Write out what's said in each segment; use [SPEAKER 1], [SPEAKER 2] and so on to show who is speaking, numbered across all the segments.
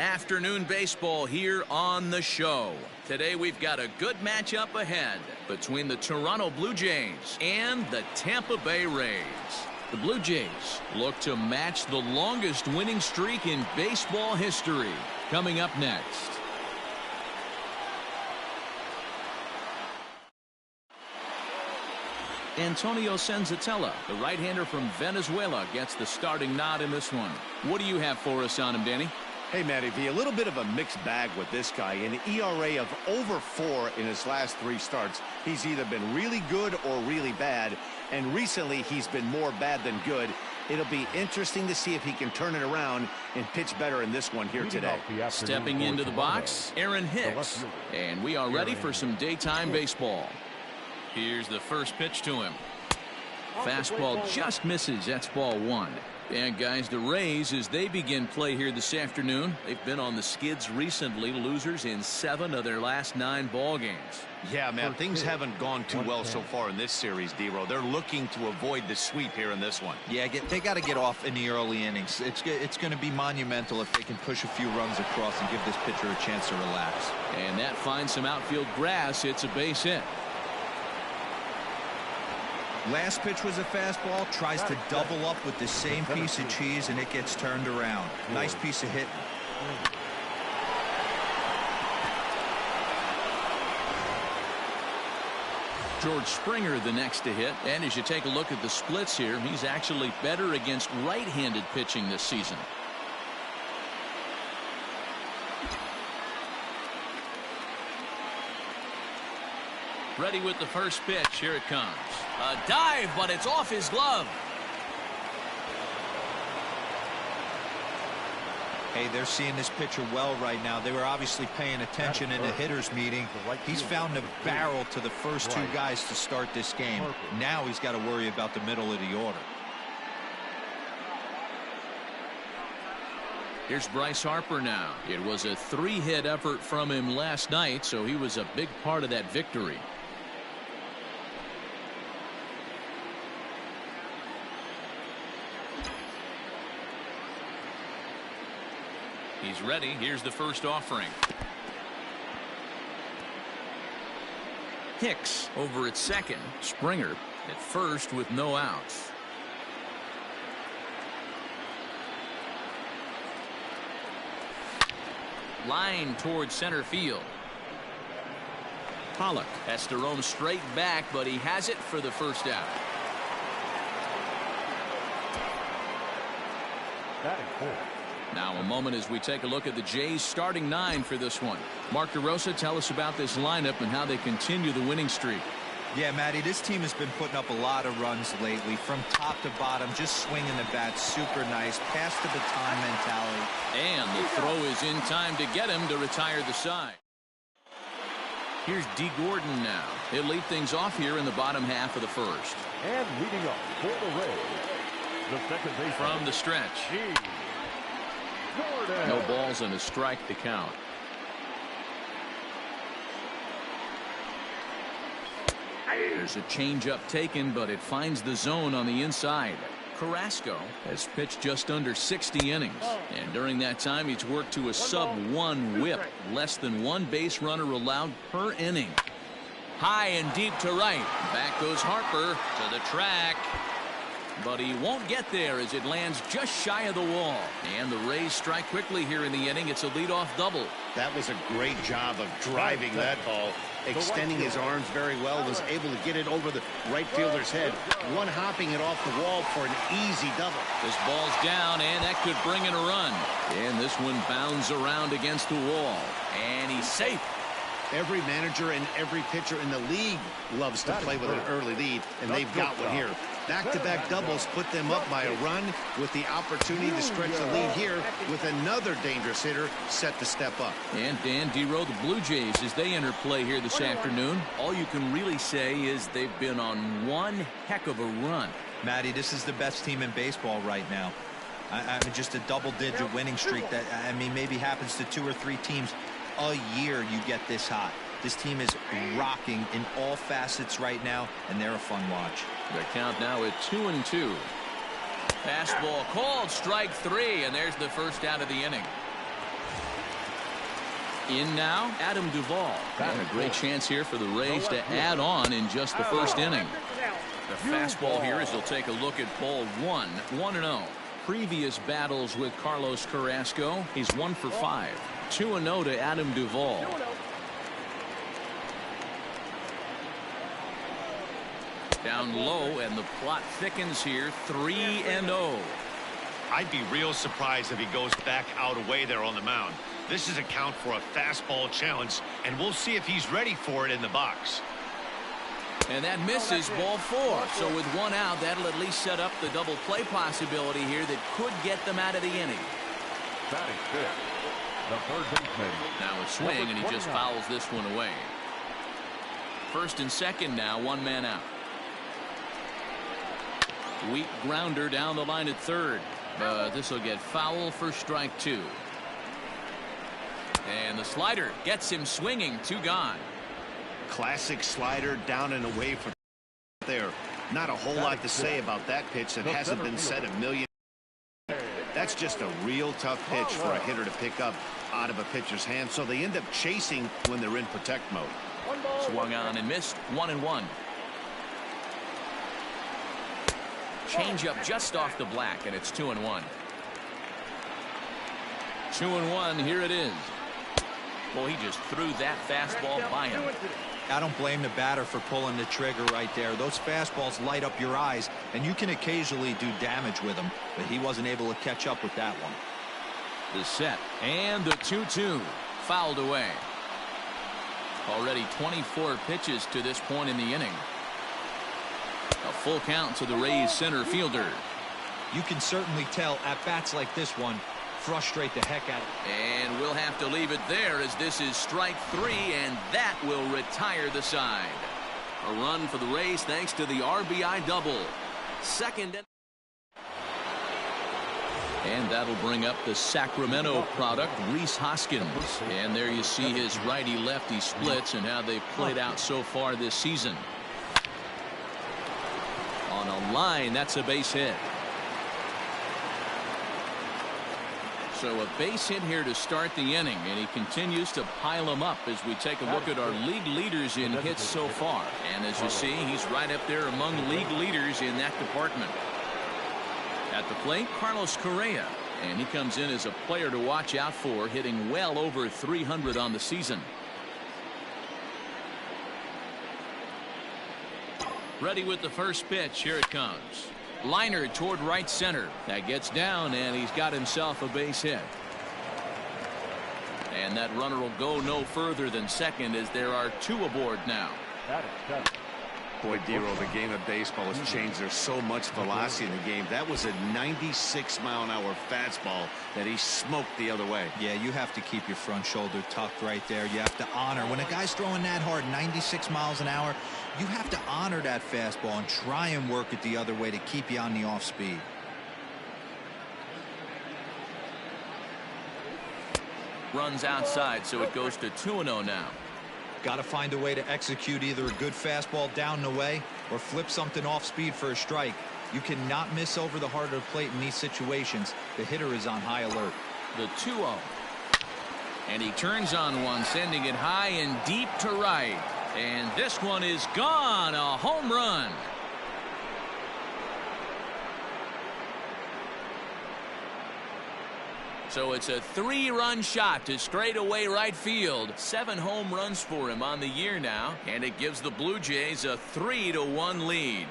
[SPEAKER 1] Afternoon baseball here on the show. Today we've got a good matchup ahead between the Toronto Blue Jays and the Tampa Bay Rays. The Blue Jays look to match the longest winning streak in baseball history. Coming up next. Antonio Senzatella, the right-hander from Venezuela, gets the starting nod in this one. What do you have for us on him, Danny?
[SPEAKER 2] Hey, Matty V, a little bit of a mixed bag with this guy. An ERA of over 4 in his last 3 starts. He's either been really good or really bad, and recently he's been more bad than good. It'll be interesting to see if he can turn it around and pitch better in this one here today.
[SPEAKER 1] Stepping into the box, Aaron Hicks. And we are ready for some daytime baseball. Here's the first pitch to him. Fastball just misses. That's ball 1. And guys, the Rays, as they begin play here this afternoon, they've been on the skids recently, losers in 7 of their last 9 ball games.
[SPEAKER 2] Yeah, man, things haven't gone too well so far in this series, D-Row. They're looking to avoid the sweep here in this one.
[SPEAKER 3] Yeah, they got to get off in the early innings. It's going to be monumental if they can push a few runs across and give this pitcher a chance to relax.
[SPEAKER 1] And that finds some outfield grass. It's a base hit.
[SPEAKER 3] Last pitch was a fastball, tries to double up with the same piece of cheese, and it gets turned around. Nice piece of hit.
[SPEAKER 1] George Springer the next to hit, and as you take a look at the splits here, he's actually better against right-handed pitching this season. Ready with the first pitch. Here it comes. A dive, but it's off his glove.
[SPEAKER 3] Hey, they're seeing this pitcher well right now. They were obviously paying attention in the hitters meeting. He's found a barrel to the first 2 guys to start this game. Now he's got to worry about the middle of the order.
[SPEAKER 1] Here's Bryce Harper now. It was a 3-hit effort from him last night, so he was a big part of that victory. He's ready. Here's the first offering. Hicks over at second. Springer at first with no outs. Line towards center field. Pollock has to roam straight back, but he has it for the first out. Now a moment as we take a look at the Jays starting 9 for this one. Mark DeRosa, tell us about this lineup and how they continue the winning streak.
[SPEAKER 3] Yeah, Matty, this team has been putting up a lot of runs lately from top to bottom, just swinging the bat super nice, pass the baton mentality.
[SPEAKER 1] And the throw is in time to get him to retire the side. Here's D. Gordon now. He'll lead things off here in the bottom half of the first.
[SPEAKER 4] And leading up for the Rays, the second baseman
[SPEAKER 1] from the stretch.
[SPEAKER 4] Gordon.
[SPEAKER 1] No balls and a strike to count. There's a changeup taken, but it finds the zone on the inside. Carrasco has pitched just under 60 innings, and during that time he's worked to a sub-1 whip, less than 1 base runner allowed per inning. High and deep to right. Back goes Harper to the track. But he won't get there as it lands just shy of the wall. And the Rays strike quickly here in the inning. It's a leadoff double.
[SPEAKER 2] That was a great job of driving that ball, extending his arms very well, was able to get it over the right fielder's head, one hopping it off the wall for an easy double.
[SPEAKER 1] This ball's down, and that could bring in a run. And this one bounds around against the wall. And he's safe.
[SPEAKER 2] Every manager and every pitcher in the league loves to play with an early lead, and they've got one here. Back-to-back doubles put them up by a run with the opportunity to stretch the lead here with another dangerous hitter set to step up.
[SPEAKER 1] And Dan D-Row, the Blue Jays, as they enter play here this afternoon, all you can really say is they've been on one heck of a run.
[SPEAKER 3] Matty, this is the best team in baseball right now. I mean, just a double-digit winning streak that, I mean, maybe happens to 2 or 3 teams a year you get this hot. This team is rocking in all facets right now, and they're a fun watch.
[SPEAKER 1] The count now at 2-2. Fastball called, strike 3, and there's the first out of the inning. In now, Adam Duvall. And a great chance here for the Rays to add on in just the first inning. The fastball here as he'll take a look at ball one. 1-0. Previous battles with Carlos Carrasco, he's 1 for 5. 2-0 to Adam Duvall. Down low, and the plot thickens here. 3-0.
[SPEAKER 2] I'd be real surprised if he goes back out away there on the mound. This is a count for a fastball challenge, and we'll see if he's ready for it in the box.
[SPEAKER 1] And that misses, ball 4. So with 1 out, that'll at least set up the double play possibility here that could get them out of the inning.
[SPEAKER 4] Batting fifth, the third baseman.
[SPEAKER 1] Now a swing, and he just fouls this one away. First and second now, 1 man out. Weak grounder down the line at third, but this will get foul for strike 2. And the slider gets him swinging. 2 gone.
[SPEAKER 2] Classic slider down and away from there. Not a whole lot to say about that pitch that hasn't been said a million. That's just a real tough pitch for a hitter to pick up out of a pitcher's hand, so they end up chasing when they're in protect mode.
[SPEAKER 1] Swung on and missed. 1-1. Change up just off the black, and it's 2-1. 2-1. Here it is. Well, he just threw that fastball by him.
[SPEAKER 3] I don't blame the batter for pulling the trigger right there. Those fastballs light up your eyes, and you can occasionally do damage with them, but he wasn't able to catch up with that one.
[SPEAKER 1] The set and the 2-2 fouled away. Already 24 pitches to this point in the inning. A full count to the Rays center fielder.
[SPEAKER 3] You can certainly tell at bats like this one frustrate the heck out of him.
[SPEAKER 1] And we'll have to leave it there as this is strike 3, and that will retire the side. A run for the Rays thanks to the RBI double. Second. And that'll bring up the Sacramento product, Rhys Hoskins. And there you see his righty-lefty splits and how they've played out so far this season. On a line, that's a base hit. So a base hit here to start the inning, and he continues to pile them up as we take a look at our league leaders in hits so far. And as you see, he's right up there among league leaders in that department. At the plate, Carlos Correa, and he comes in as a player to watch out for, hitting well over 300 on the season. Ready with the first pitch. Here it comes. Liner toward right center. That gets down, and he's got himself a base hit. And that runner will go no further than second as there are 2 aboard now.
[SPEAKER 2] Boy, Dero, the game of baseball has changed. There's so much velocity in the game. That was a 96-mile-an-hour fastball that he smoked the other way.
[SPEAKER 3] Yeah, you have to keep your front shoulder tucked right there. You have to honor. When a guy's throwing that hard, 96 miles an hour, you have to honor that fastball and try and work it the other way to keep you on the off speed.
[SPEAKER 1] Runs outside, so it goes to 2-0 now.
[SPEAKER 3] Got to find a way to execute either a good fastball down the way or flip something off speed for a strike. You cannot miss over the heart of the plate in these situations. The hitter is on high alert.
[SPEAKER 1] The 2-0. And he turns on one, sending it high and deep to right. And this one is gone. A home run. So it's a 3-run shot to straightaway right field. 7 home runs for him on the year now, and it gives the Blue Jays a 3-1 lead.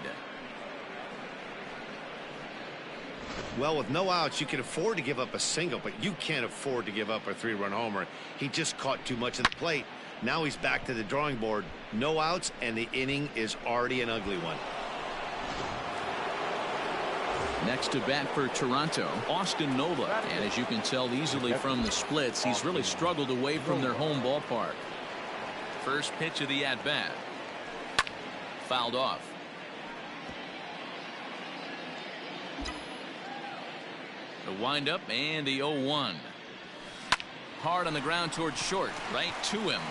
[SPEAKER 2] Well, with no outs, you can afford to give up a single, but you can't afford to give up a 3-run homer. He just caught too much of the plate. Now he's back to the drawing board. No outs, and the inning is already an ugly one.
[SPEAKER 1] Next to bat for Toronto, Austin Nola. And as you can tell easily from the splits, he's really struggled away from their home ballpark. First pitch of the at-bat. Fouled off. The windup and the 0-1. Hard on the ground towards short, right to him.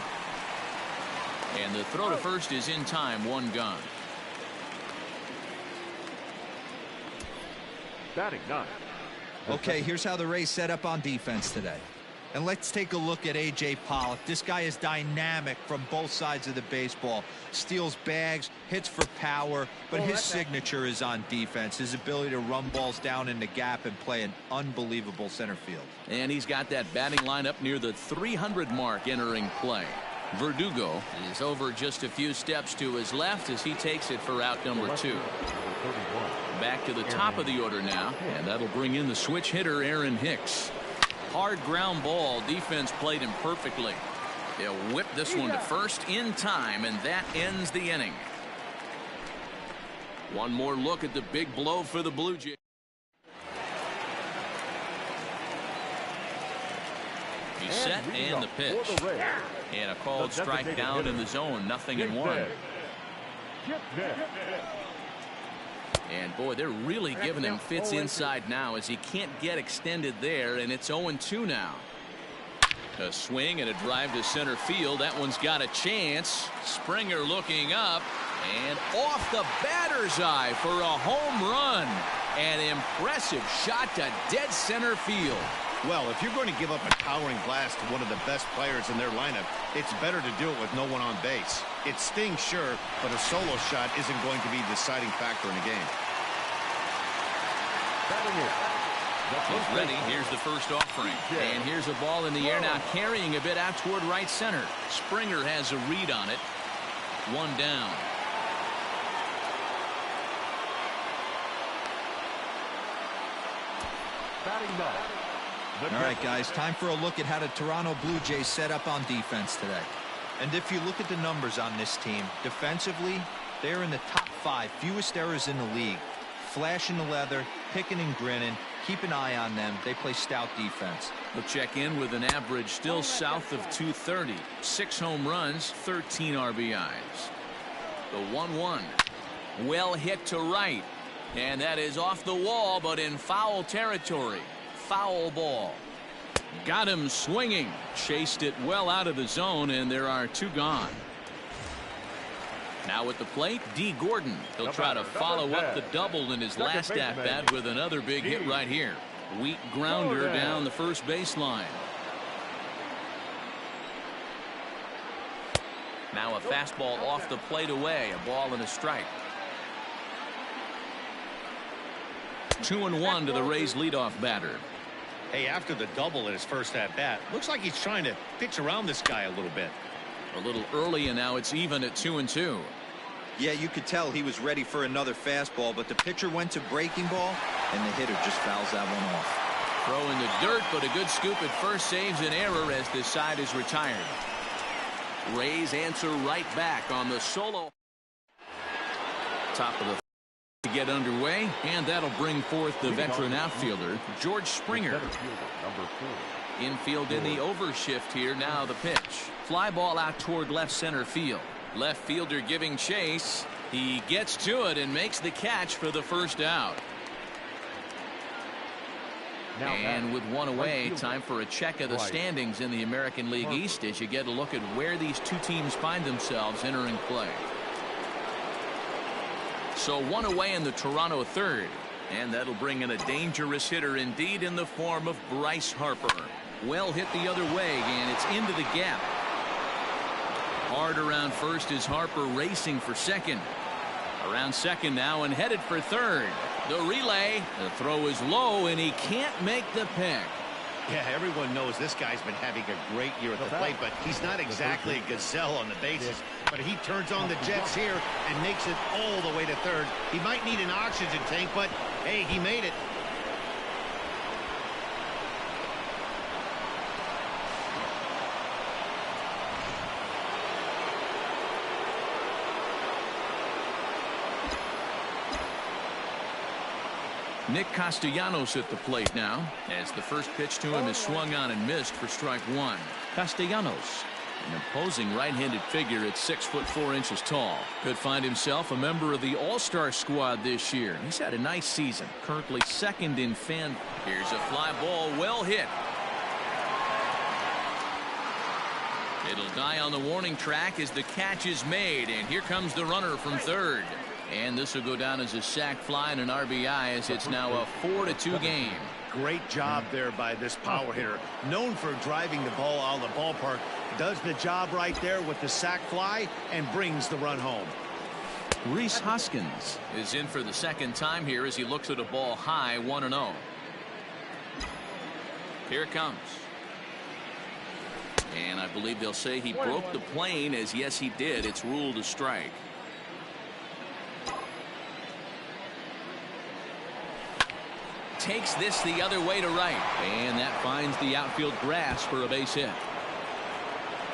[SPEAKER 1] And the throw to first is in time, 1 gone.
[SPEAKER 4] Batting 9.
[SPEAKER 3] Okay, here's how the Rays set up on defense today. And let's take a look at A.J. Pollock. This guy is dynamic from both sides of the baseball. Steals bags, hits for power, but his signature is on defense. His ability to run balls down in the gap and play an unbelievable center field.
[SPEAKER 1] And he's got that batting lineup near the 300 mark entering play. Verdugo is over just a few steps to his left as he takes it for out number 2. Back to the top of the order now, and that'll bring in the switch hitter Aaron Hicks. Hard ground ball. Defense played him perfectly. They'll whip this one to first in time, and that ends the inning. One more look at the big blow for the Blue Jays. He's set and the pitch. And a called strike down in the zone. 0-1. And boy, they're really giving him fits inside now as he can't get extended there, and it's 0-2 now. A swing and a drive to center field. That one's got a chance. Springer looking up and off the batter's eye for a home run. An impressive shot to dead center field.
[SPEAKER 2] Well, if you're going to give up a towering blast to one of the best players in their lineup, it's better to do it with no one on base. It stings, sure, but a solo shot isn't going to be the deciding factor in a game.
[SPEAKER 1] He's ready. Here's the first offering. And here's a ball in the air now, carrying a bit out toward right center. Springer has a read on it. 1 down.
[SPEAKER 3] All right, guys, time for a look at how the Toronto Blue Jays set up on defense today. And if you look at the numbers on this team, defensively, they're in the top 5 fewest errors in the league. Flashing the leather, picking and grinning, keep an eye on them. They play stout defense.
[SPEAKER 1] We'll check in with an average still south of 230. 6 home runs, 13 RBIs. The 1-1. Well hit to right. And that is off the wall, but in foul territory. Foul ball. Got him swinging. Chased it well out of the zone, and there are 2 gone. Now at the plate, D. Gordon. He'll try to follow up the double in his last at-bat with another big hit right here. Weak grounder down the first baseline. Now a fastball off the plate away. A ball and a strike. 2-1 to the Rays leadoff batter.
[SPEAKER 2] Hey, after the double in his first at-bat, looks like he's trying to pitch around this guy a little bit.
[SPEAKER 1] A little early, and now it's even at 2-2.
[SPEAKER 3] Yeah, you could tell he was ready for another fastball, but the pitcher went to breaking ball, and the hitter just fouls that one off.
[SPEAKER 1] Throw in the dirt, but a good scoop at first saves an error as this side is retired. Rays answer right back on the solo. Top of the to get underway, and that'll bring forth the veteran outfielder, George Springer. Infield in the overshift here. Now the pitch. Fly ball out toward left center field. Left fielder giving chase. He gets to it and makes the catch for the first out. And with 1 away, time for a check of the standings in the American League East as you get a look at where these 2 teams find themselves entering play. So 1 away in the Toronto third. And that'll bring in a dangerous hitter indeed in the form of Bryce Harper. Well hit the other way, and it's into the gap. Hard around first is Harper racing for second. Around second now and headed for third. The relay. The throw is low, and he can't make the pick.
[SPEAKER 2] Yeah, everyone knows this guy's been having a great year at the plate, but he's not exactly a gazelle on the bases. But he turns on the jets here and makes it all the way to third. He might need an oxygen tank, but hey, he made it.
[SPEAKER 1] Nick Castellanos at the plate now as the first pitch to him is swung on and missed for strike 1. Castellanos, an imposing right-handed figure at 6'4" tall, could find himself a member of the All-Star squad this year. He's had a nice season, currently second in fan. Here's a fly ball, well hit. It'll die on the warning track as the catch is made, and here comes the runner from third. And this will go down as a sac fly and an RBI as it's now a 4-2 game.
[SPEAKER 2] Great job there by this power hitter. Known for driving the ball out of the ballpark. Does the job right there with the sac fly and brings the run home.
[SPEAKER 1] Rhys Hoskins is in for the second time here as he looks at a ball high, 1-0. Here it comes. And I believe they'll say he broke the plane, as yes he did. It's ruled a strike. Takes this the other way to right, and that finds the outfield grass for a base hit.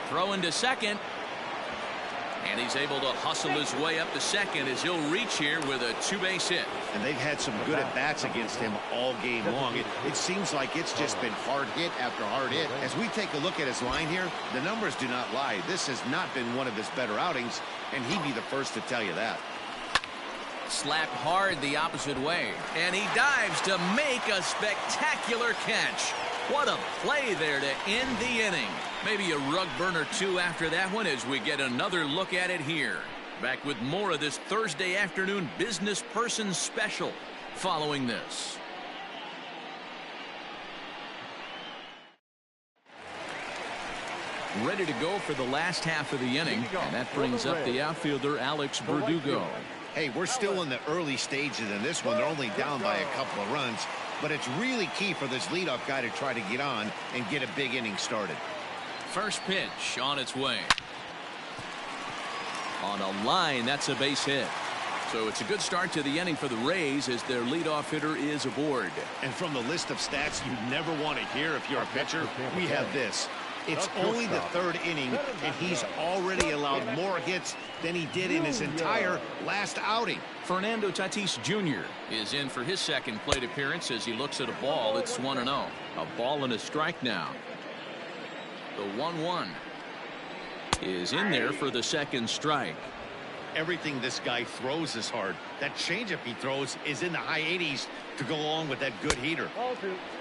[SPEAKER 1] Throw into second, and he's able to hustle his way up to second as he'll reach here with a two-base hit.
[SPEAKER 2] And they've had some good at-bats against him all game long. It seems like it's just been hard hit after hard hit. As we take a look at his line here, the numbers do not lie. This has not been one of his better outings, and he'd be the first to tell you that.
[SPEAKER 1] Slapped hard the opposite way, and he dives to make a spectacular catch. What a play there to end the inning. Maybe a rug burner too after that one as we get another look at it here. Back with more of this Thursday afternoon business person special following this. Ready to go for the last half of the inning, and that brings up the outfielder Alex Verdugo.
[SPEAKER 2] Hey, we're still in the early stages in this one. They're only down by a couple of runs, but it's really key for this leadoff guy to try to get on and get a big inning started.
[SPEAKER 1] First pitch on its way. On a line, that's a base hit. So it's a good start to the inning for the Rays as their leadoff hitter is aboard.
[SPEAKER 2] And from the list of stats you never want to hear if you're a pitcher, we have this. It's only the third inning, and he's already allowed more hits than he did in his entire last outing.
[SPEAKER 1] Fernando Tatis Jr. is in for his second plate appearance as he looks at a ball. It's 1-0. A ball and a strike now. The 1-1 is in there for the second strike.
[SPEAKER 2] Everything this guy throws is hard. That changeup he throws is in the high 80s to go along with that good heater.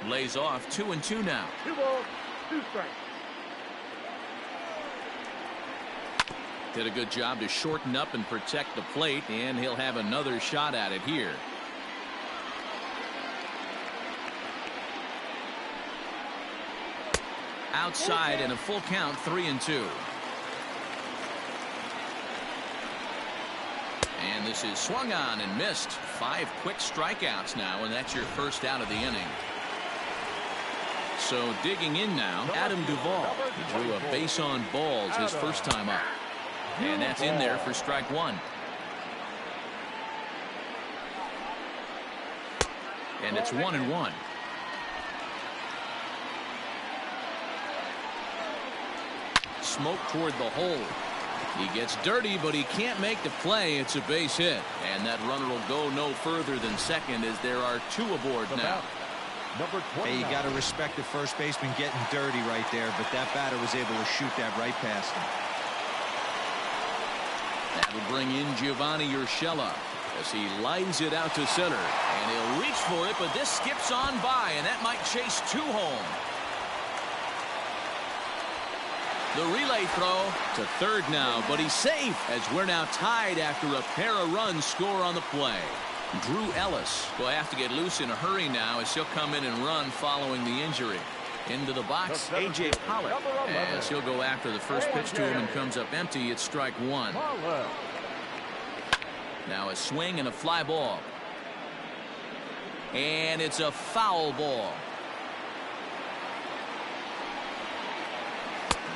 [SPEAKER 1] Lays off 2-2 now.
[SPEAKER 4] 2 balls, 2 strikes.
[SPEAKER 1] Did a good job to shorten up and protect the plate, and he'll have another shot at it here. Outside and a full count, 3-2. And this is swung on and missed. 5 quick strikeouts now, and that's your first out of the inning. So digging in now, Adam Duvall. He drew a base on balls his first time up. And that's in there for strike one. And it's 1-1. Smoke toward the hole. He gets dirty, but he can't make the play. It's a base hit. And that runner will go no further than second as there are 2 aboard now.
[SPEAKER 3] Hey, you got to respect the first baseman getting dirty right there, but that batter was able to shoot that right past him.
[SPEAKER 1] That will bring in Giovanni Urshela as he lines it out to center. And he'll reach for it, but this skips on by, and that might chase 2 home. The relay throw to third now, but he's safe as we're now tied after a pair of runs score on the play. Drew Ellis will have to get loose in a hurry now as he'll come in and run following the injury. Into the box, A.J. Pollock, as he'll go after the first pitch to him and comes up empty. It's strike one. Now a swing and a fly ball. And it's a foul ball.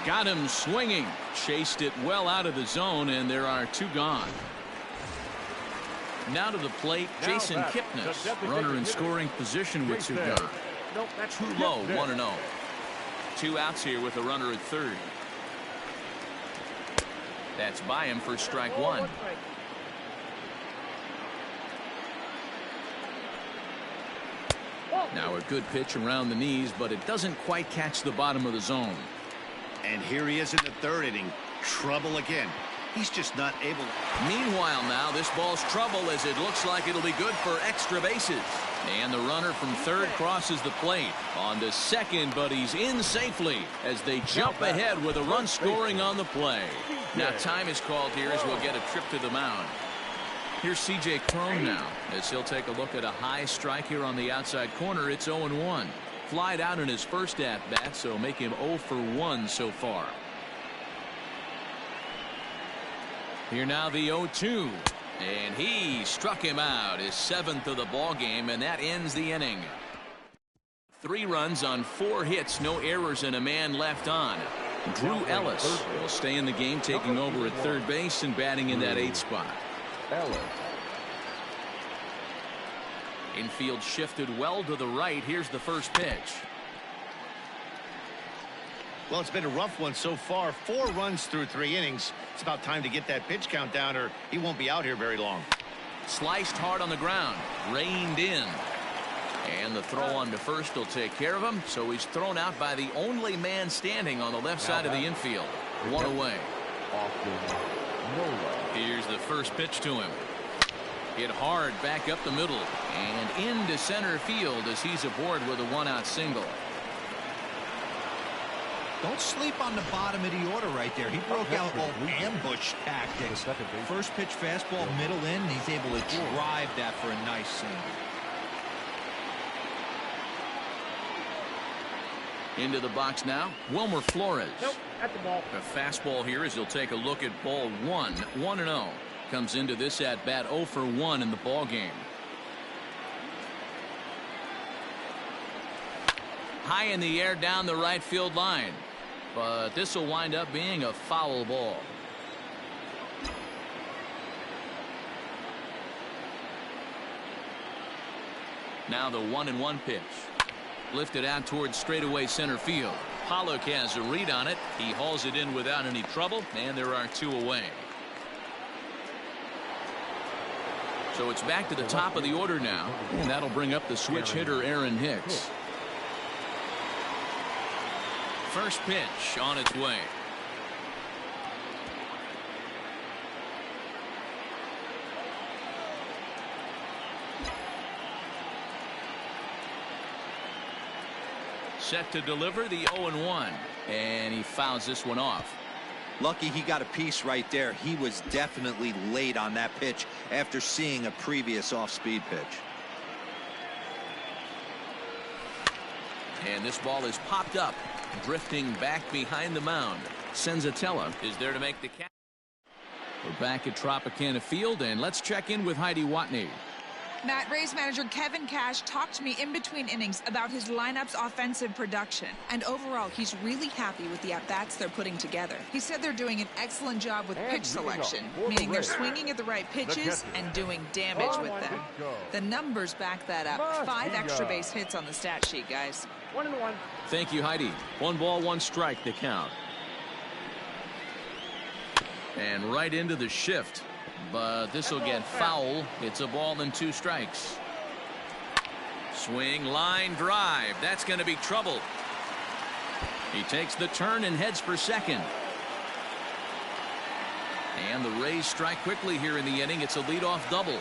[SPEAKER 1] Got him swinging. Chased it well out of the zone, and there are 2 gone. Now to the plate, Jason Kipnis, runner in scoring position with 2 gone. Too low, 1-0. 2 outs here with a runner at third. That's by him for strike one. Now a good pitch around the knees, but it doesn't quite catch the bottom of the zone.
[SPEAKER 2] And here he is in the third inning. Trouble again. He's just not able.
[SPEAKER 1] Meanwhile now, this ball's trouble as it looks like it'll be good for extra bases. And the runner from third crosses the plate. On to second, but he's in safely as they jump ahead with a run scoring on the play. Now time is called here as we'll get a trip to the mound. Here's C.J. Cron now as he'll take a look at a high strike here on the outside corner. It's 0-1. Flied out in his first at bat, so make him 0 for 1 so far. Here now the 0-2, and he struck him out, his 7th of the ball game, and that ends the inning. 3 runs on 4 hits, no errors, and a man left on. Drew Ellis will stay in the game, taking over at third base and batting in that 8th spot. Infield shifted well to the right. Here's the first pitch.
[SPEAKER 2] Well, it's been a rough one so far. 4 runs through 3 innings. It's about time to get that pitch count down, or he won't be out here very long.
[SPEAKER 1] Sliced hard on the ground, reined in, and the throw on to first will take care of him. So he's thrown out by the only man standing on the left side of the infield. 1 away. Here's the first pitch to him. Hit hard back up the middle and into center field as he's aboard with a 1-out single.
[SPEAKER 3] Don't sleep on the bottom of the order right there. He broke out old ambush tactics. First pitch fastball, middle in. He's able to drive that for a nice single.
[SPEAKER 1] Into the box now, Wilmer Flores.
[SPEAKER 5] Nope, at the ball.
[SPEAKER 1] A fastball here as he'll take a look at ball 1. 1-0. Comes into this at bat 0 for 1 in the ball game. High in the air down the right field line, but this will wind up being a foul ball. Now the 1-1 pitch. Lifted out towards straightaway center field. Pollock has a read on it. He hauls it in without any trouble, and there are 2 away. So it's back to the top of the order now, and that'll bring up the switch hitter Aaron Hicks. First pitch on its way. Set to deliver the 0-1, and he fouls this one off.
[SPEAKER 3] Lucky he got a piece right there. He was definitely late on that pitch after seeing a previous off-speed pitch.
[SPEAKER 1] And this ball is popped up, drifting back behind the mound. Senzatella is there to make the catch. We're back at Tropicana Field, and let's check in with Heidi Watney.
[SPEAKER 6] Matt, Rays manager Kevin Cash talked to me in between innings about his lineup's offensive production. And overall, he's really happy with the at-bats they're putting together. He said they're doing an excellent job with pitch selection, meaning they're swinging at the right pitches and doing damage with them. The numbers back that up. 5 extra base hits on the stat sheet, guys.
[SPEAKER 5] 1-1.
[SPEAKER 1] Thank you, Heidi. 1 ball, 1 strike, the count. And right into the shift. But this will get foul. It's a ball and 2 strikes. Swing, line drive. That's going to be trouble. He takes the turn and heads for second. And the Rays strike quickly here in the inning. It's a leadoff double.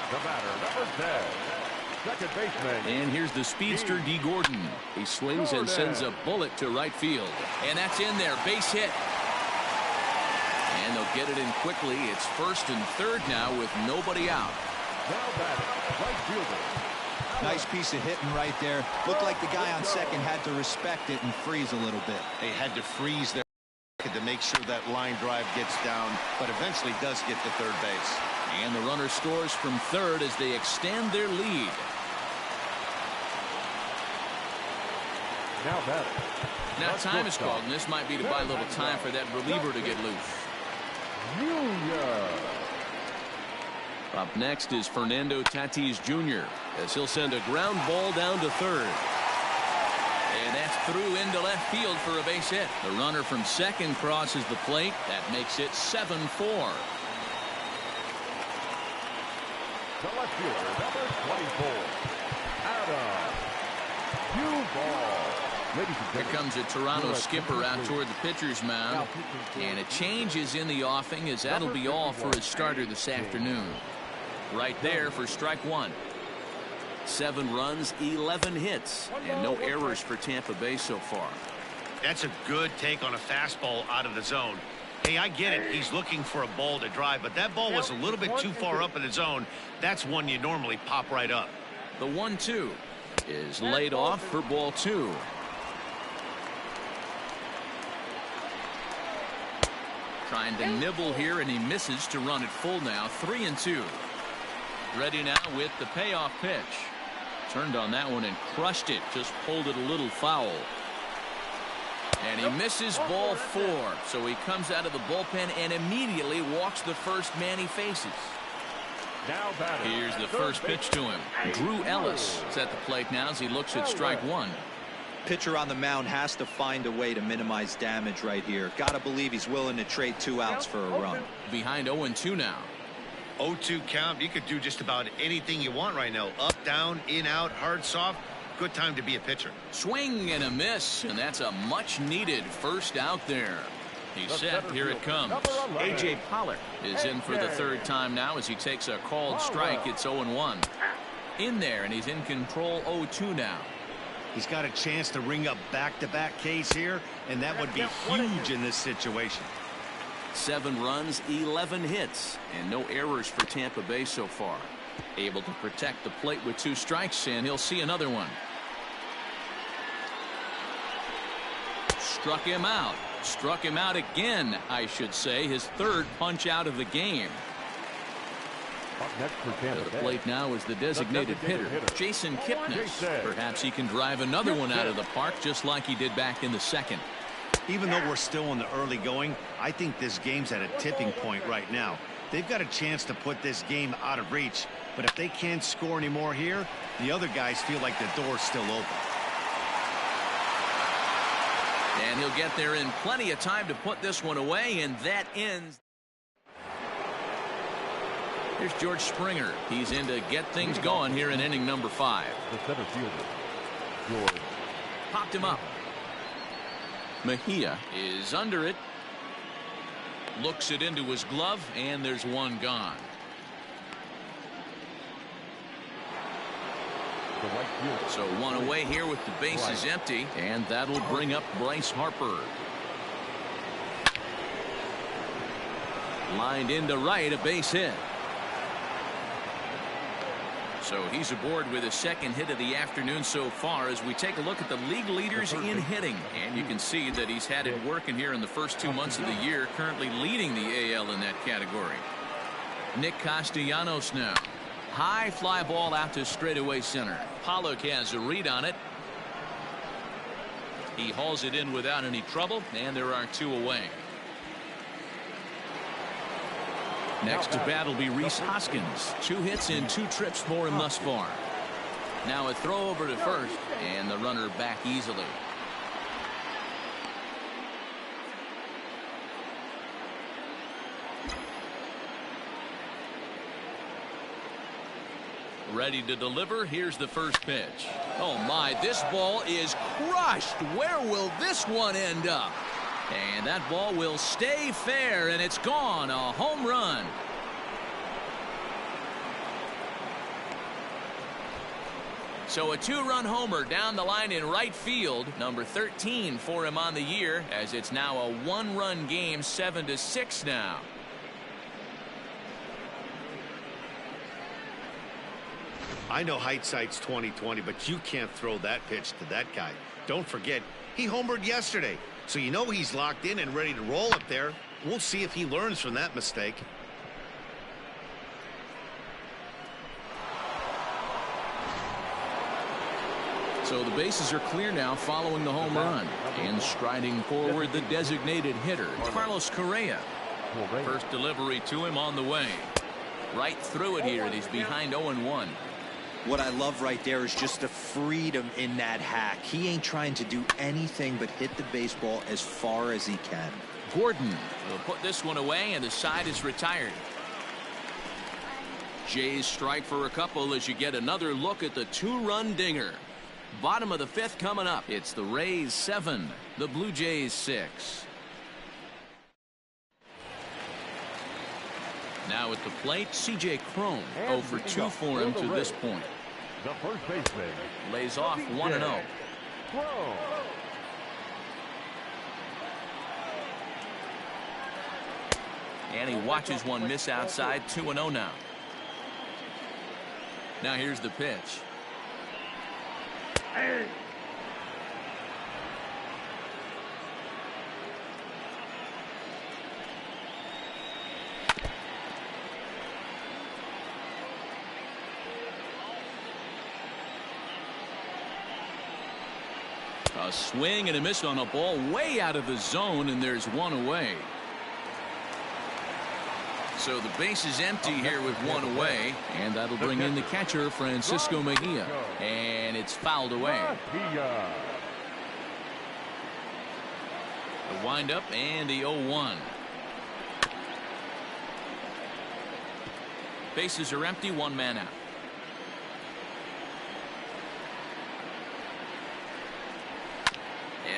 [SPEAKER 4] The batter, number 10, second baseman.
[SPEAKER 1] And here's the speedster D. Gordon. He swings and sends a bullet to right field. And that's in there. Base hit. And they'll get it in quickly. It's first and third now with nobody out.
[SPEAKER 4] Now batting, right fielder.
[SPEAKER 3] Nice piece of hitting right there. Looked like the guy on second had to respect it and freeze a little bit.
[SPEAKER 2] They had to freeze their to make sure that line drive gets down, but eventually does get to third base.
[SPEAKER 1] And the runner scores from third as they extend their lead.
[SPEAKER 4] Now batting.
[SPEAKER 1] Now time is called, and this might be to buy a little time for that reliever to get loose. Up next is Fernando Tatis Jr. as he'll send a ground ball down to third. And that's through into left field for a base hit. The runner from second crosses the plate. That makes it 7-4.
[SPEAKER 4] The left fielder, number 24, Adam Duvall.
[SPEAKER 1] Here comes a Toronto skipper out toward the pitcher's mound. And a change is in the offing as that'll be all for his starter this afternoon. Right there for strike 1. 7 runs, 11 hits, and no errors for Tampa Bay so far.
[SPEAKER 2] That's a good take on a fastball out of the zone. Hey, I get it. He's looking for a ball to drive, but that ball was a little bit too far up in the zone. That's one you normally pop right up.
[SPEAKER 1] The 1-2 is laid off for ball 2. Trying to nibble here, and he misses to run it full now. 3-2. Ready now with the payoff pitch. Turned on that one and crushed it. Just pulled it a little foul. And he misses ball 4. So he comes out of the bullpen and immediately walks the first man he faces. Here's the first pitch to him. Drew Ellis is at the plate now as he looks at strike 1.
[SPEAKER 3] Pitcher on the mound has to find a way to minimize damage right here. Got to believe he's willing to trade 2 outs for a run.
[SPEAKER 1] Behind 0-2 now.
[SPEAKER 2] 0-2 count. You could do just about anything you want right now. Up, down, in, out, hard, soft. Good time to be a pitcher.
[SPEAKER 1] Swing and a miss, and that's a much needed first out there. He's set. Here it comes. A.J. Pollock is in for the 3rd time now as he takes a called strike. It's 0-1. In there, and he's in control. 0-2 now.
[SPEAKER 2] He's got a chance to ring up back-to-back Ks here, and that would be huge in this situation.
[SPEAKER 1] 7 runs, 11 hits, and no errors for Tampa Bay so far. Able to protect the plate with 2 strikes, and he'll see another one. Struck him out. Struck him out again, I should say. His 3rd punch out of the game. To the plate now is the designated hitter, Jason Kipnis. Perhaps he can drive another one out of the park just like he did back in the 2nd.
[SPEAKER 2] Even though we're still in the early going, I think this game's at a tipping point right now. They've got a chance to put this game out of reach, but if they can't score anymore here, the other guys feel like the door's still open.
[SPEAKER 1] And he'll get there in plenty of time to put this one away, and that ends. Here's George Springer. He's in to get things going here in inning number 5.
[SPEAKER 4] The center fielder, George.
[SPEAKER 1] Popped him up. Mejia is under it. Looks it into his glove, and there's one gone. So one away here with the bases empty, and that'll bring up Bryce Harper. Lined into right, a base hit. So he's aboard with his 2nd hit of the afternoon so far as we take a look at the league leaders in hitting. And you can see that he's had it working here in the first 2 months of the year, currently leading the AL in that category. Nick Castellanos now. High fly ball out to straightaway center. Pollock has a read on it. He hauls it in without any trouble, and there are 2 away. Next to bat will be Rhys Hoskins. 2 hits and 2 trips for him thus far. Now a throw over to first, and the runner back easily. Ready to deliver. Here's the first pitch. Oh my, this ball is crushed. Where will this one end up? And that ball will stay fair, and it's gone. A home run. So a 2-run homer down the line in right field. Number 13 for him on the year, as it's now a 1-run game, 7-6 now.
[SPEAKER 2] I know hindsight's 20/20, but you can't throw that pitch to that guy. Don't forget, he homered yesterday. So you know he's locked in and ready to roll up there. We'll see if he learns from that mistake.
[SPEAKER 1] So the bases are clear now following the home run. And striding forward, the designated hitter, Carlos Correa. First delivery to him on the way. Right through it here, and he's behind 0-1.
[SPEAKER 3] What I love right there is just the freedom in that hack. He ain't trying to do anything but hit the baseball as far as he can.
[SPEAKER 1] Gordon will put this one away, and the side is retired. Jays strike for a couple as you get another look at the 2-run dinger. Bottom of the 5th coming up. It's the Rays 7, the Blue Jays 6. Now at the plate, C.J. Cron. 0 for 2 for him to this point.
[SPEAKER 4] The first baseman
[SPEAKER 1] Lays off 1-0. And he watches one miss outside. 2-0 now. Now here's the pitch. A swing and a miss on a ball way out of the zone, and there's one away. So the base is empty here with one away, and that'll bring in the catcher, Francisco Mejia, and it's fouled away. The windup and the 0-1. Bases are empty, one man out.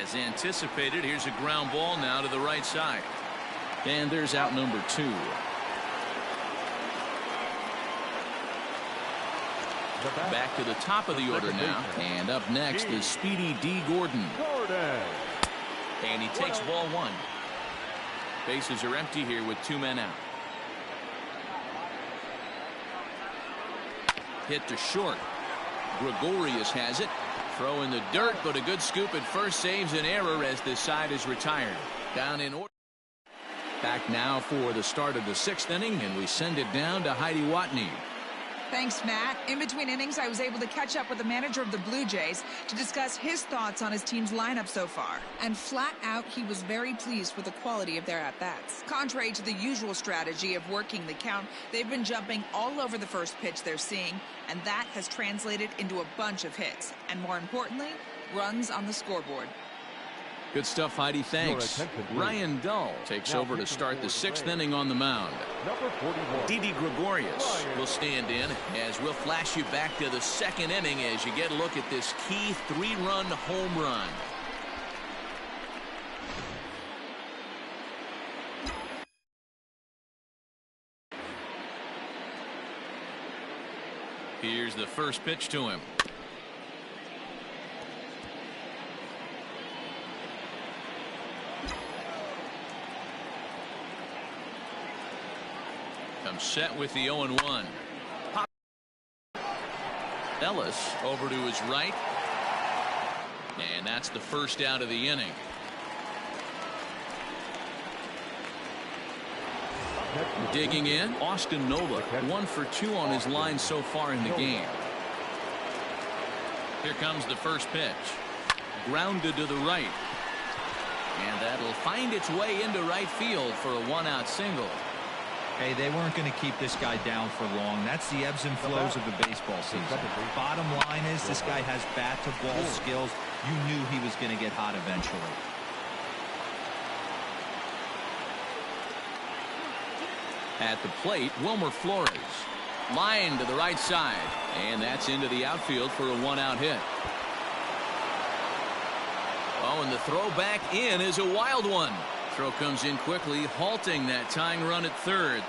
[SPEAKER 1] As anticipated, here's a ground ball now to the right side. And there's out number 2. Back to the top of the order now. And up next is Speedy D. Gordon. And he takes ball 1. Bases are empty here with 2 men out. Hit to short. Gregorius has it. Throw in the dirt, but a good scoop at first saves an error as this side is retired. Down in order. Back now for the start of the 6th inning, and we send it down to Heidi Watney.
[SPEAKER 6] Thanks, Matt. In between innings, I was able to catch up with the manager of the Blue Jays to discuss his thoughts on his team's lineup so far. And flat out, he was very pleased with the quality of their at-bats. Contrary to the usual strategy of working the count, they've been jumping all over the first pitch they're seeing, and that has translated into a bunch of hits. And more importantly, runs on the scoreboard.
[SPEAKER 1] Good stuff, Heidi. Thanks. Ryan Dull takes over to start the 6th inning on the mound. Didi Gregorius will stand in as we'll flash you back to the 2nd inning as you get a look at this key 3-run home run. Here's the first pitch to him. Comes set with the 0-1. Ellis over to his right. And that's the first out of the inning. Digging in, Austin Nola, 1 for 2 on his line so far in the game. Here comes the first pitch. Grounded to the right. And that'll find its way into right field for a 1-out single.
[SPEAKER 3] Hey, they weren't going to keep this guy down for long. That's the ebbs and flows of the baseball season. Bottom line is this guy has bat-to-ball skills. You knew he was going to get hot eventually.
[SPEAKER 1] At the plate, Wilmer Flores. Line to the right side. And that's into the outfield for a 1-out hit. Oh, and the throw back in is a wild one. Throw comes in quickly, halting that tying run at third.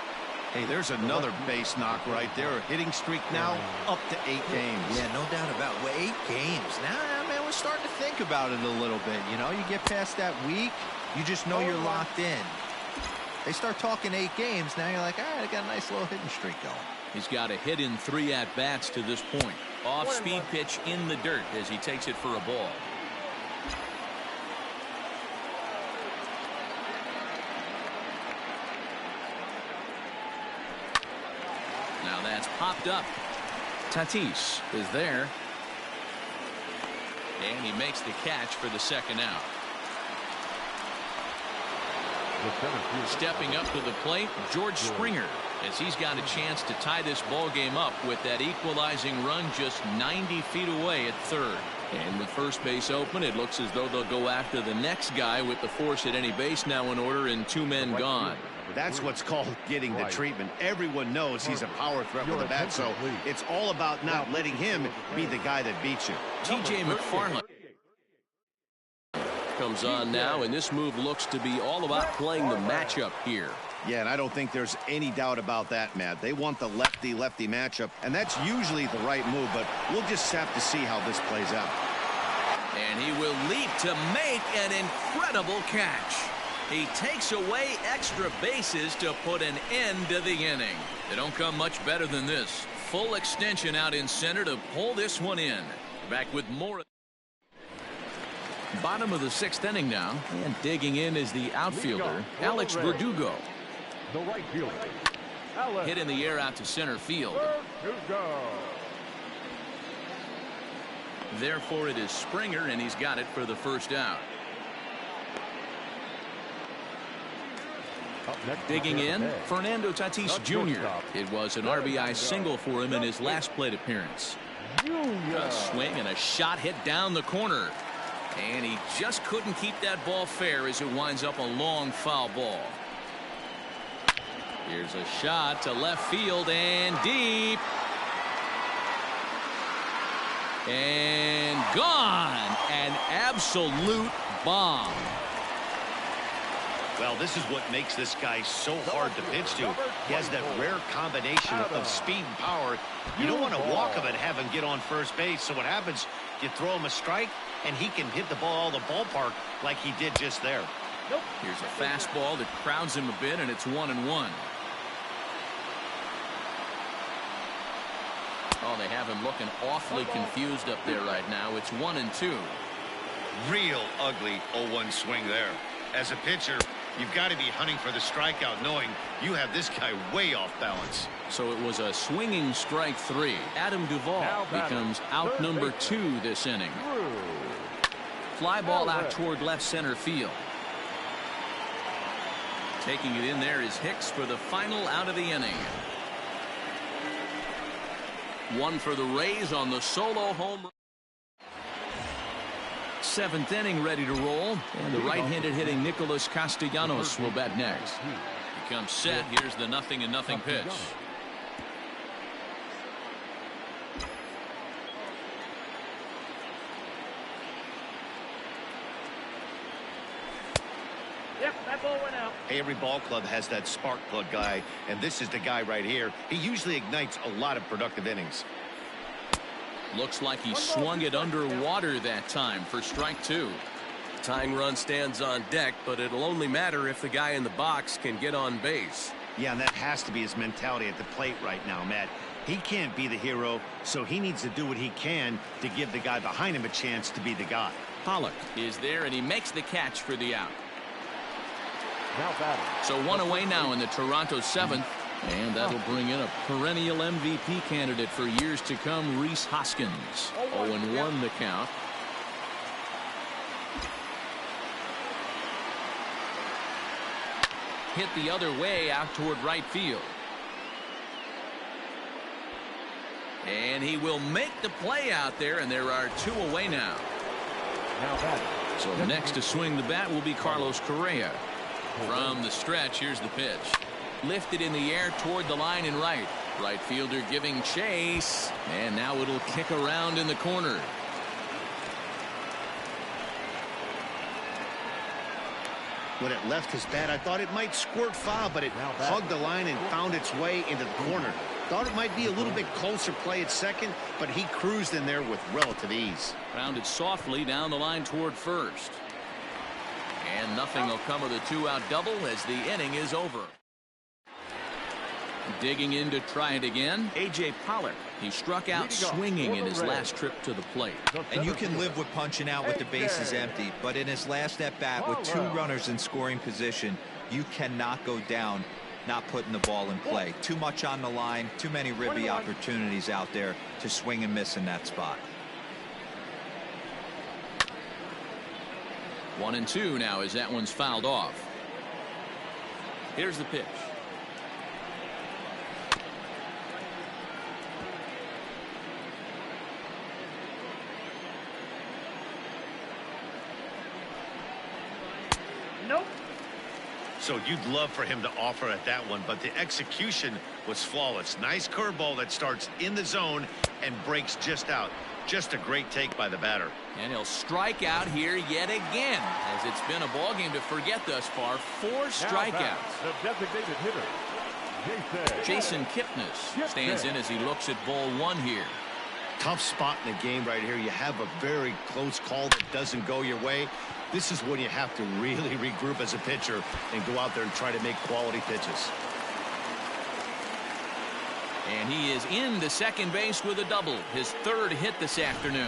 [SPEAKER 2] Hey, there's another base knock right there. A hitting streak now up to 8 games.
[SPEAKER 3] Yeah, no doubt about it. 8 games. Now, man, we're starting to think about it a little bit. You know, you get past that week, you just know you're locked in. They start talking 8 games, now you're like, all right, I got a nice little hitting streak going.
[SPEAKER 1] He's got a hit in 3 at-bats to this point. Off-speed pitch in the dirt as he takes it for a ball. Now that's popped up. Tatis is there. And he makes the catch for the 2nd out. Stepping up to the plate, George Springer, as he's got a chance to tie this ball game up with that equalizing run just 90 feet away at third. And with first base open, it looks as though they'll go after the next guy with the force at any base now in order and 2 men gone.
[SPEAKER 2] That's what's called getting the treatment. Everyone knows he's a power threat with the bat, so it's all about not letting him be the guy that beats you.
[SPEAKER 1] TJ McFarland comes on now, and this move looks to be all about playing the matchup here.
[SPEAKER 2] Yeah, and I don't think there's any doubt about that, Matt. They want the lefty-lefty matchup, and that's usually the right move, but we'll just have to see how this plays out.
[SPEAKER 1] And he will leap to make an incredible catch. He takes away extra bases to put an end to the inning. They don't come much better than this. Full extension out in center to pull this one in. Back with more. Bottom of the 6th inning now, and digging in is the outfielder, Alex Verdugo.
[SPEAKER 4] The right fielder,
[SPEAKER 1] Hit in the air out to center field.
[SPEAKER 4] Verdugo.
[SPEAKER 1] Therefore, it is Springer, and he's got it for the first out. Digging in, Fernando Tatis Jr. It was an RBI single for him in his last plate appearance. A swing and a shot hit down the corner. And he just couldn't keep that ball fair as it winds up a long foul ball. Here's a shot to left field and deep. And gone. An absolute bomb.
[SPEAKER 2] Well, this is what makes this guy so hard to pitch to. He has that rare combination of speed and power. You don't want to walk him and have him get on first base. So what happens, you throw him a strike, and he can hit the ball out of the ballpark like he did just there.
[SPEAKER 1] Here's a fastball that crowds him a bit, and it's 1-1. Oh, they have him looking awfully confused up there right now. It's 1-2.
[SPEAKER 2] Real ugly 0-1 swing there. As a pitcher, you've got to be hunting for the strikeout, knowing you have this guy way off balance.
[SPEAKER 1] So it was a swinging strike 3. Adam Duvall becomes out number 2 this inning. Fly ball out toward left center field. Taking it in there is Hicks for the final out of the inning. One for the Rays on the solo home run. 7th inning ready to roll, and the right-handed hitting Nicholas Castellanos will bat next. He comes set. Here's the 0-0 pitch.
[SPEAKER 4] Yep, that ball went out.
[SPEAKER 2] Hey, every ball club has that spark plug guy, and this is the guy right here. He usually ignites a lot of productive innings.
[SPEAKER 1] Looks like he swung it underwater that time for strike 2.
[SPEAKER 5] Tying run stands on deck, but it'll only matter if the guy in the box can get on base.
[SPEAKER 2] Yeah, and that has to be his mentality at the plate right now, Matt. He can't be the hero, so he needs to do what he can to give the guy behind him a chance to be the guy.
[SPEAKER 1] Pollock is there, and he makes the catch for the out.
[SPEAKER 4] Now batting.
[SPEAKER 1] So one away now in the Toronto 7th. And that'll bring in a perennial MVP candidate for years to come, Rhys Hoskins. 0-1 the count. Hit the other way out toward right field. And he will make the play out there, and there are 2 away now.
[SPEAKER 4] Now batting.
[SPEAKER 1] So next to swing the bat will be Carlos Correa. From the stretch, here's the pitch. Lifted in the air toward the line and right. Right fielder giving chase. And now it'll kick around in the corner.
[SPEAKER 2] When it left his bat, I thought it might squirt foul, but it hugged the line and found its way into the corner. Thought it might be a little bit closer play at second, but he cruised in there with relative ease.
[SPEAKER 1] Rounded softly down the line toward first. And nothing will come of the 2-out double as the inning is over. Digging in to try it again, A.J. Pollock. He struck out swinging in his last trip to the plate.
[SPEAKER 3] And you can live with punching out with the bases empty, but in his last at-bat with 2 runners in scoring position, you cannot go down not putting the ball in play. Too much on the line, too many ribby opportunities out there to swing and miss in that spot.
[SPEAKER 1] 1-2 now as that one's fouled off. Here's the pitch.
[SPEAKER 4] Nope.
[SPEAKER 2] So you'd love for him to offer at that one, but the execution was flawless. Nice curveball that starts in the zone and breaks just out. Just a great take by the batter.
[SPEAKER 1] And he'll strike out here yet again, as it's been a ball game to forget thus far. 4 strikeouts.
[SPEAKER 4] The designated hitter,
[SPEAKER 1] Jason Kipnis stands in as he looks at ball 1 here.
[SPEAKER 2] Tough spot in the game right here. You have a very close call that doesn't go your way. This is when you have to really regroup as a pitcher and go out there and try to make quality pitches.
[SPEAKER 1] And he is into second base with a double, his third hit this afternoon.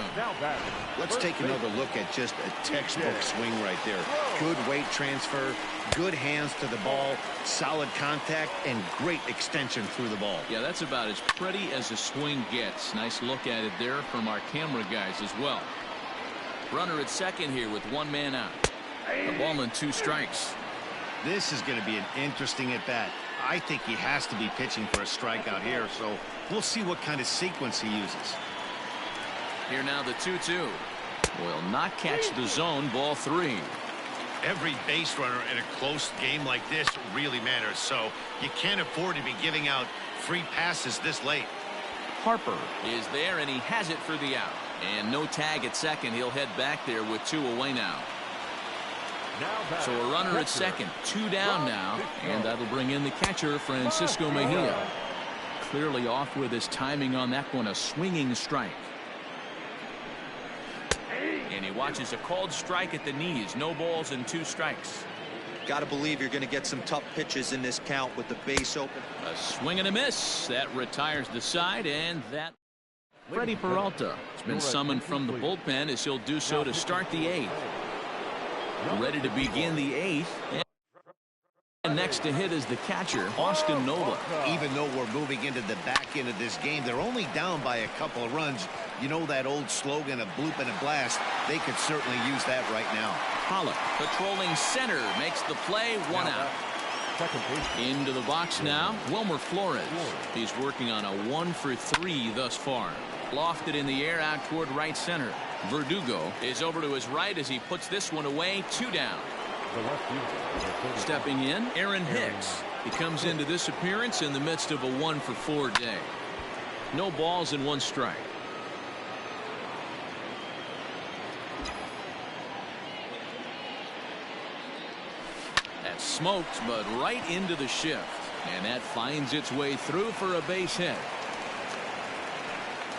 [SPEAKER 2] Let's take another look at just a textbook swing right there. Good weight transfer, good hands to the ball, solid contact, and great extension through the ball.
[SPEAKER 1] Yeah, that's about as pretty as a swing gets. Nice look at it there from our camera guys as well. Runner at second here with one man out. A ball and 2 strikes.
[SPEAKER 2] This is going to be an interesting at bat. I think he has to be pitching for a strikeout here, so we'll see what kind of sequence he uses.
[SPEAKER 1] Here now the 2-2. Will not catch the zone. Ball 3.
[SPEAKER 2] Every base runner in a close game like this really matters, so you can't afford to be giving out free passes this late.
[SPEAKER 1] Harper is there, and he has it for the out. And no tag at second. He'll head back there with 2 away now. So a runner at second, 2 down now, and that'll bring in the catcher, Francisco Mejia. Clearly off with his timing on that one, a swinging strike. And he watches a called strike at the knees. No balls and 2 strikes.
[SPEAKER 3] Got to believe you're going to get some tough pitches in this count with the base open.
[SPEAKER 1] A swing and a miss. That retires the side, and that. Freddie Peralta has been summoned from the bullpen as he'll do so to start the 8th. Ready to begin the 8th. And next to hit is the catcher, Austin Nola.
[SPEAKER 2] Even though we're moving into the back end of this game, they're only down by a couple of runs. You know that old slogan of bloop and a blast. They could certainly use that right now.
[SPEAKER 1] Pollock patrolling center makes the play, 1 out. Into the box now, Wilmer Flores. He's working on a 1 for 3 thus far. Lofted in the air out toward right center. Verdugo is over to his right as he puts this one away, 2 down. Stepping in, Aaron Hicks. He comes into this appearance in the midst of a 1 for 4 day. No balls and 1 strike. That's smoked, but right into the shift. And that finds its way through for a base hit.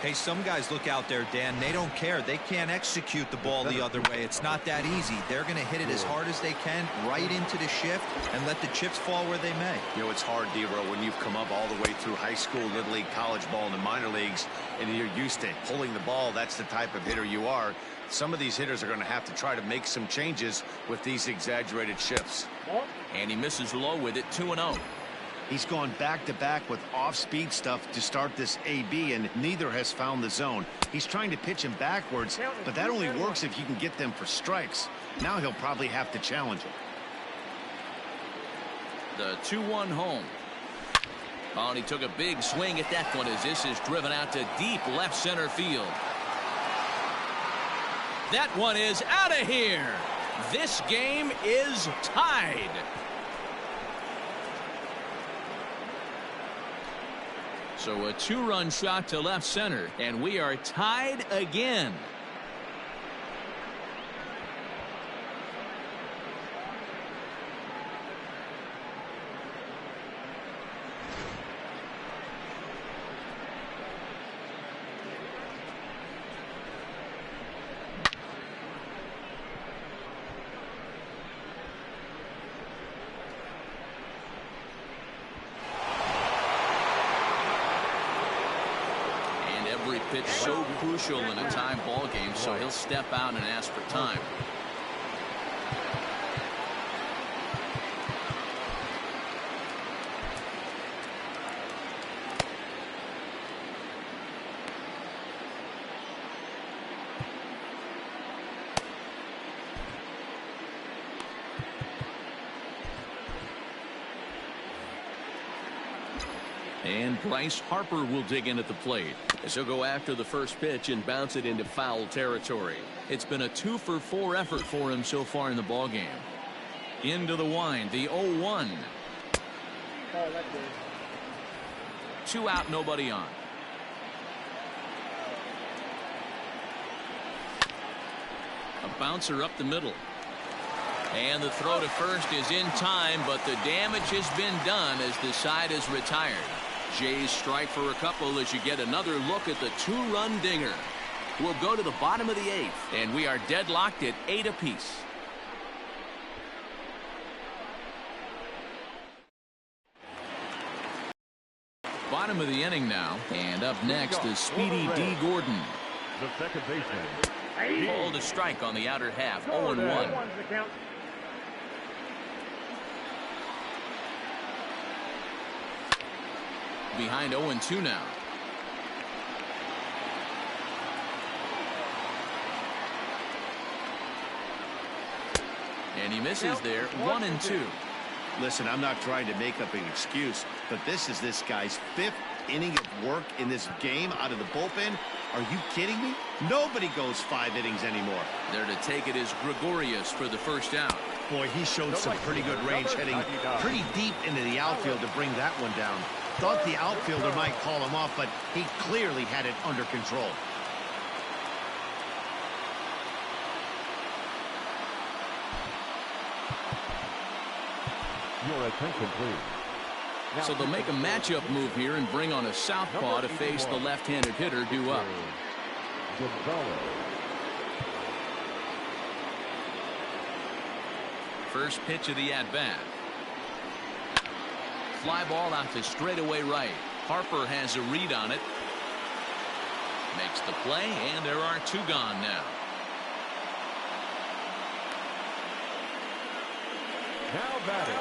[SPEAKER 3] Hey, some guys look out there, Dan. They don't care. They can't execute the ball the other way. It's not that easy. They're going to hit it as hard as they can right into the shift and let the chips fall where they may.
[SPEAKER 2] You know, it's hard, D-Row, when you've come up all the way through high school, little league, college ball, and the minor leagues, and you're used to pulling the ball. That's the type of hitter you are. Some of these hitters are going to have to try to make some changes with these exaggerated shifts.
[SPEAKER 1] And he misses low with it, 2-0.
[SPEAKER 2] He's gone back-to-back with off-speed stuff to start this AB, and neither has found the zone. He's trying to pitch him backwards, but that only works if you can get them for strikes. Now he'll probably have to challenge him.
[SPEAKER 1] The 2-1 home. Oh, and he took a big swing at that one as this is driven out to deep left center field. That one is out of here. This game is tied. So a 2-run shot to left center, and we are tied again. Pitch so crucial in a tie ball game, so he'll step out and ask for time. And Bryce Harper will dig in at the plate as he'll go after the first pitch and bounce it into foul territory. It's been a 2 for 4 effort for him so far in the ball game. Into the wind, the 0-1. 2 out, nobody on. A bouncer up the middle. And the throw to first is in time, but the damage has been done as the side is retired. Jays strike for a couple as you get another look at the 2-run dinger. We'll go to the bottom of the 8th, and we are deadlocked at 8 apiece. Bottom of the inning now. And up next is Speedy D. Gordon.
[SPEAKER 4] The second baseman.
[SPEAKER 1] Called a strike on the outer half. 0-1. Behind 0-2 now. And he misses there. 1-2.
[SPEAKER 2] Listen, I'm not trying to make up an excuse, but this is this guy's 5th inning of work in this game out of the bullpen. Are you kidding me? Nobody goes 5 innings anymore.
[SPEAKER 1] There to take it is Gregorius for the first out.
[SPEAKER 2] Boy, he showed some pretty good range, heading pretty deep into the outfield to bring that one down. Thought the outfielder might call him off, but he clearly had it under control.
[SPEAKER 4] Your attention, please.
[SPEAKER 1] So they'll make a matchup move here and bring on a southpaw to face the left-handed hitter due up. First pitch of the at-bat. Fly ball out to straightaway right. Harper has a read on it. Makes the play, and there are 2 gone now.
[SPEAKER 4] Now batting.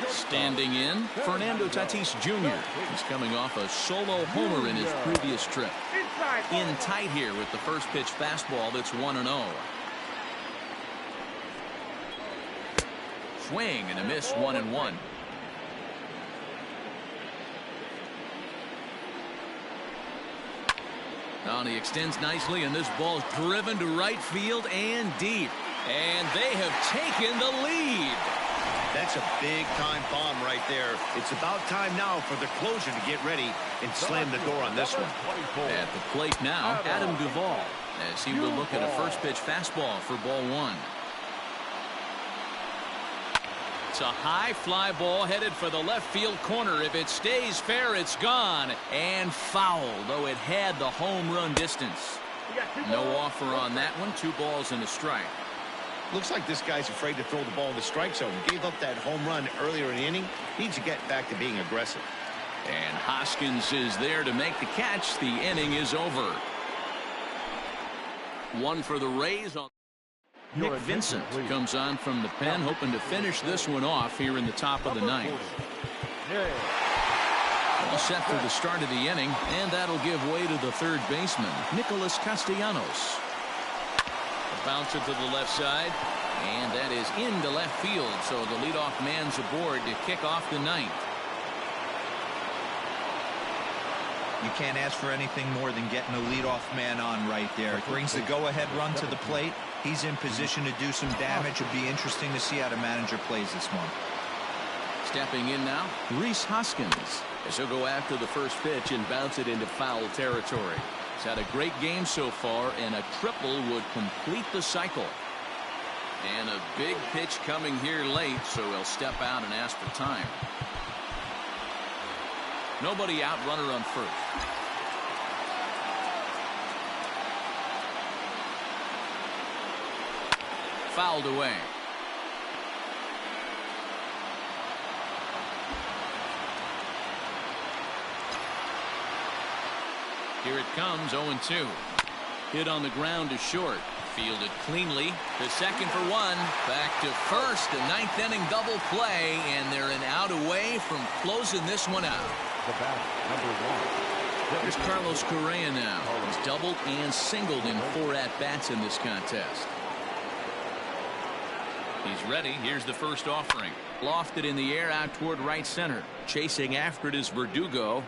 [SPEAKER 1] Standing in, Fernando Tatis Jr. He's coming off a solo homer in his previous trip. In tight here with the first pitch fastball that's 1-0. Swing and a miss, 1-1. Now he extends nicely, and this ball's driven to right field and deep. And they have taken the lead.
[SPEAKER 2] That's a big-time bomb right there. It's about time now for the closer to get ready and slam the door on this one.
[SPEAKER 1] At the plate now, Adam Duvall, as he will look at a first pitch fastball for ball 1. It's a high fly ball headed for the left field corner. If it stays fair, it's gone and foul, though it had the home run distance. No offer on that one. 2 balls and a strike.
[SPEAKER 2] Looks like this guy's afraid to throw the ball in the strike zone. Gave up that home run earlier in the inning. Needs to get back to being aggressive.
[SPEAKER 1] And Hoskins is there to make the catch. The inning is over. 1 for the Rays. Nick Vincent comes on from the pen, hoping to finish this one off here in the top of the 9th. All set for the start of the inning, and that'll give way to the third baseman, Nicholas Castellanos. Bounce it to the left side, and that is into left field, so the leadoff man's aboard to kick off the 9th.
[SPEAKER 3] You can't ask for anything more than getting a leadoff man on right there. It brings the go-ahead run to the plate. He's in position to do some damage. It'll be interesting to see how the manager plays this one.
[SPEAKER 1] Stepping in now, Rhys Hoskins, as he'll go after the first pitch and bounce it into foul territory. He's had a great game so far, and a triple would complete the cycle. And a big pitch coming here late, so he'll step out and ask for time. Nobody out, runner on first. Fouled away. Here it comes, 0-2. Hit on the ground to short. Fielded cleanly to second for 1. Back to first. A 9th inning double play, and they're an out away from closing this one out.
[SPEAKER 4] The bat, number 1.
[SPEAKER 1] Here's Carlos Correa now. He's doubled and singled in 4 at-bats in this contest. He's ready. Here's the first offering. Lofted in the air out toward right center. Chasing after it is Verdugo.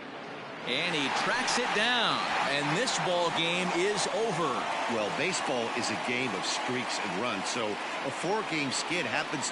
[SPEAKER 1] And he tracks it down. And this ball game is over.
[SPEAKER 2] Well, baseball is a game of streaks and runs, so a 4-game skid happens to